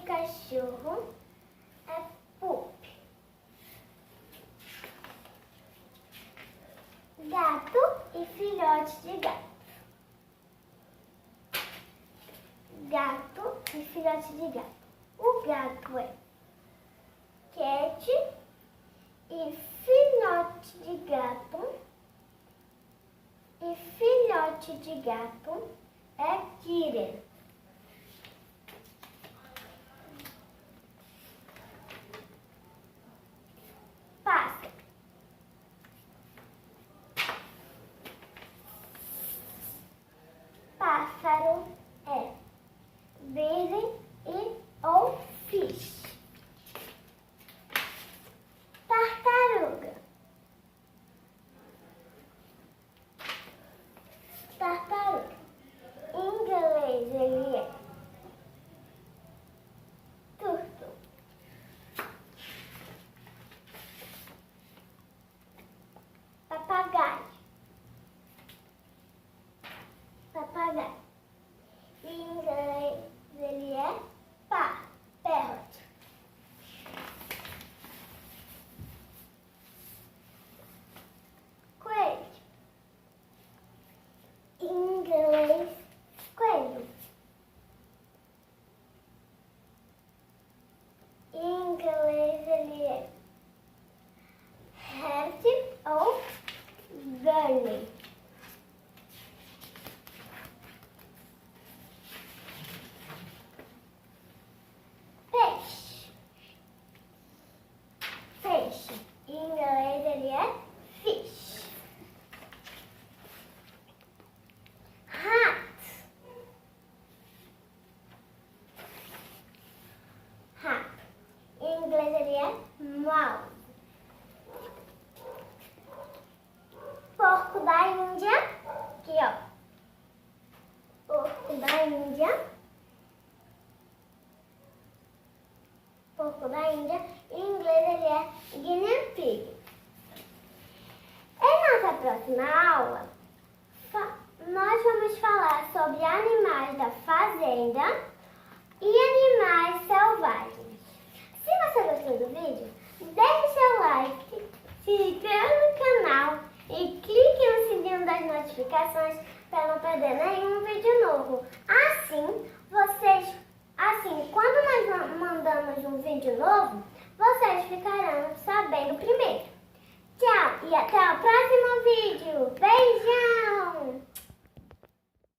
cachorro é poop. Gato e filhote de gato. Gato e filhote de gato. O gato é cat e filhote de gato. E filhote de gato é kitten. Passa. Pássaro é bird e ou fish. Tartaruga. Tartaruga. Em inglês ele é turtle. Papagaio. Papagaio. Em inglês ele é parrot. Coelho. Em inglês, coelho. Em inglês ele é rat ou bunny. Peixe. Peixe. Em inglês ele é fish. Rato. Rato. Em inglês ele é mouse. Porco da Índia. Aqui, ó. Porco da Índia. Porco da Índia. Em inglês ele é guinea pig. Em nossa próxima aula, nós vamos falar sobre animais da fazenda e animais selvagens. Se você gostou do vídeo, deixe seu like, se inscreva no canal e clique no sininho das notificações para não perder nenhum vídeo novo. Assim, quando nós mandamos um vídeo novo, vocês ficarão